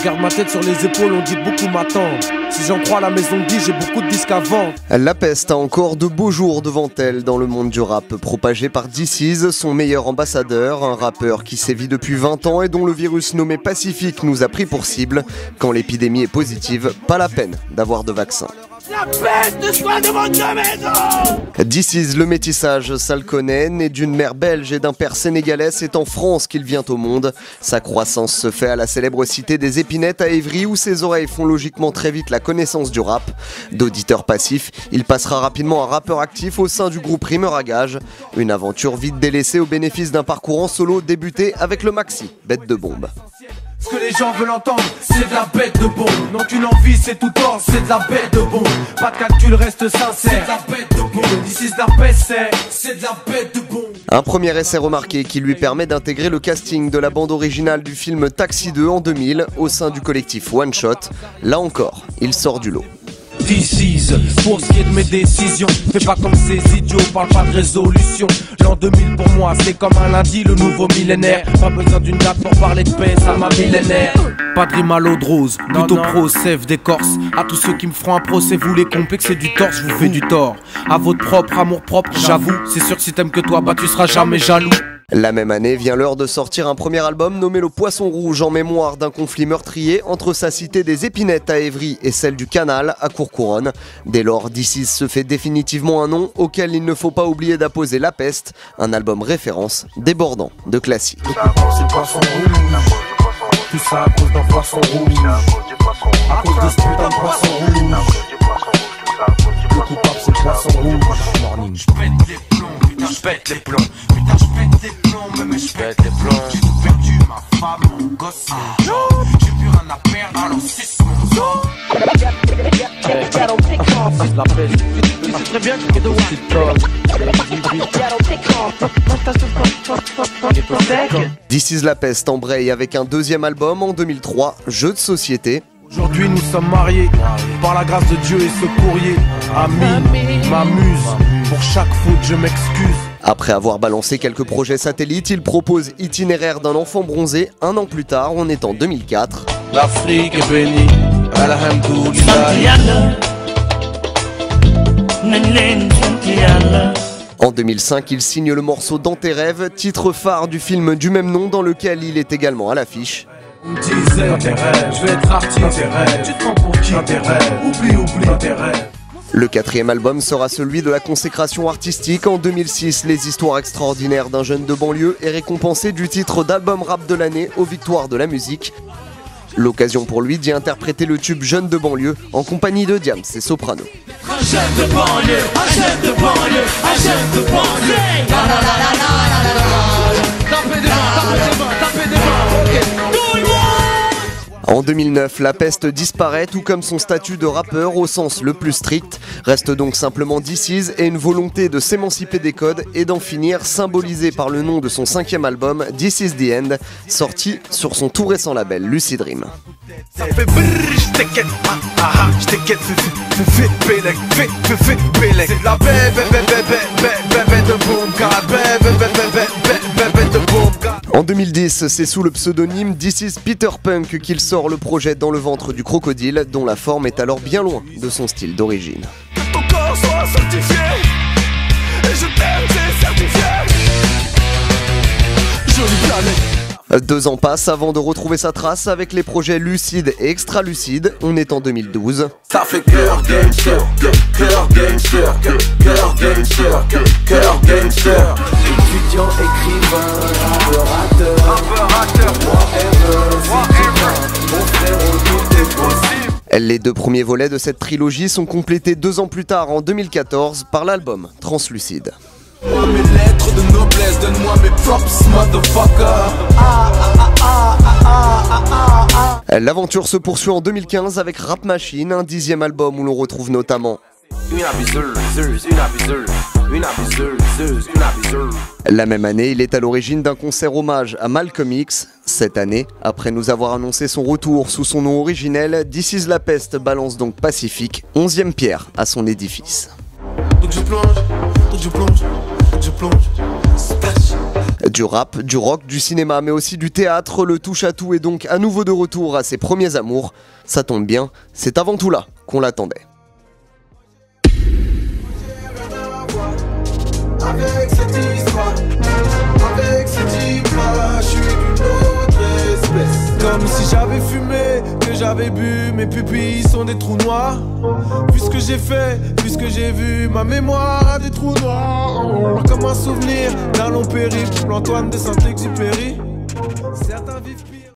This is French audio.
Je garde ma tête sur les épaules, on dit beaucoup m'attendent. Si j'en crois la maison de 10, j'ai beaucoup de disques à vendre. La Peste a encore de beaux jours devant elle dans le monde du rap, propagé par DC's, son meilleur ambassadeur, un rappeur qui sévit depuis 20 ans et dont le virus nommé Pacifique nous a pris pour cible. Quand l'épidémie est positive, pas la peine d'avoir de vaccin. La peste soit devant ta maison. DC's, le métissage, ça le connaît, né d'une mère belge et d'un père sénégalais, c'est en France qu'il vient au monde. Sa croissance se fait à la célèbre cité des Épinettes à Évry, où ses oreilles font logiquement très vite la connaissance du rap. D'auditeur passif, il passera rapidement à rappeur actif au sein du groupe Rimeur à Gage. Une aventure vite délaissée au bénéfice d'un parcours en solo débuté avec le maxi, Bête de Bombe. Ce que les gens veulent entendre, c'est de la bête de bombe. Non qu'une envie, c'est tout tort, c'est de la bête de bombe. Pas de calcul, reste sincère, c'est de la bête de bombe. D'ici de la peste, c'est de la bête de bombe. Un premier essai remarqué qui lui permet d'intégrer le casting de la bande originale du film Taxi 2 en 2000 au sein du collectif One Shot. Là encore, il sort du lot. DC's, pour ce qui est de mes décisions, fais pas comme ces idiots, parle pas de résolution. L'an 2000 pour moi c'est comme un lundi, le nouveau millénaire. Pas besoin d'une date pour parler de paix, ça m'a millénaire. Pas de rime à l'eau de rose, plutôt pro, sève d'écorce. À tous ceux qui me feront un procès, vous les complexez du tort, je vous fais du tort. À votre propre amour propre, j'avoue, c'est sûr que si t'aimes que toi, bah tu seras jamais jaloux. La même année vient l'heure de sortir un premier album nommé Le Poisson Rouge en mémoire d'un conflit meurtrier entre sa cité des Épinettes à Évry et celle du Canal à Courcouronne. Dès lors, DC's se fait définitivement un nom auquel il ne faut pas oublier d'apposer La Peste, un album référence débordant de classiques. Tout ça à cause d'un poisson rouge, à cause de ce putain de poisson rouge. Le coupable c'est le poisson rouge. Morning. J'pète les plombs, putain j'pète les plombs. Putain j'pète les plombs, mais j'pète les plombs. J'ai tout perdu, ma femme, mon gosse, mon job. J'ai plus rien à perdre, alors suce mon dos. C'est de la peste. Tu sais très bien que c'est de DC's La Peste embraye avec un deuxième album en 2003, Jeux de société. Aujourd'hui nous sommes mariés, par la grâce de Dieu et ce courrier. Amine, m'amuse, pour chaque faute je m'excuse. Après avoir balancé quelques projets satellites, il propose Itinéraire d'un enfant bronzé un an plus tard, on est en 2004. L'Afrique est bénie, alhamdoulilah. En 2005, il signe le morceau Dans tes rêves, titre phare du film du même nom dans lequel il est également à l'affiche. On disait dans tes rêves, je vais être artiste, tu te prends pour qui dans tes rêves, oublie dans tes rêves. Le quatrième album sera celui de la consécration artistique. En 2006, Les histoires extraordinaires d'un jeune de banlieue est récompensé du titre d'album rap de l'année aux victoires de la musique. L'occasion pour lui d'y interpréter le tube Jeune de banlieue en compagnie de Diams et Soprano. Un jeune de banlieue, un jeune de banlieue, un jeune de banlieue. Tapez des mains, tapez des mains, ok. Tout le monde. En 2009, La Peste disparaît, tout comme son statut de rappeur au sens le plus strict. Reste donc simplement DC's et une volonté de s'émanciper des codes et d'en finir, symbolisé par le nom de son cinquième album, This Is The End, sorti sur son tout récent label Lucid Dream. Ça fait brrr, j't'inquiète, j't'inquiète, fais Bélec, fais Bélec. C'est de la bébé de bombe, bébé de bombe. En 2010, c'est sous le pseudonyme This Is Peter Punk qu'il sort le projet Dans le ventre du crocodile, dont la forme est alors bien loin de son style d'origine. Que ton corps soit certifié, et je t'aime, c'est certifié. Jolie planète. 2 ans passent avant de retrouver sa trace avec les projets Lucide et Extra Lucide. On est en 2012. Ça fait cœur gangster, cœur gangster, cœur gangster, cœur gangster. Étudiant, écrivain, rappeur, mon frère, tout est possible. Les 2 premiers volets de cette trilogie sont complétés 2 ans plus tard en 2014 par l'album Translucide. Donne-moi mes lettres de noblesse, donne-moi mes props, motherfucker. L'aventure se poursuit en 2015 avec Rap Machine, un 10e album où l'on retrouve notamment Une abuseuse, une abuseuse, une abuseuse, une abuseuse. La même année, il est à l'origine d'un concert hommage à Malcolm X. Cette année, après nous avoir annoncé son retour sous son nom originel, This Is La Peste balance donc Pacifique, 11e pierre à son édifice. Donc je plonge, donc je plonge, donc je plonge. Du rap, du rock, du cinéma, mais aussi du théâtre, le touche-à-tout est donc à nouveau de retour à ses premiers amours. Ça tombe bien, c'est avant tout là qu'on l'attendait. Avec cette histoire, je suis d'une autre espèce. Comme si j'avais fumé, que j'avais bu, mes pupilles sont des trous noirs. Vu ce que j'ai fait, vu ce que j'ai vu, ma mémoire a des trous noirs. Comme un souvenir d'un long périple, Antoine de Saint-Exupéry. Certains vivent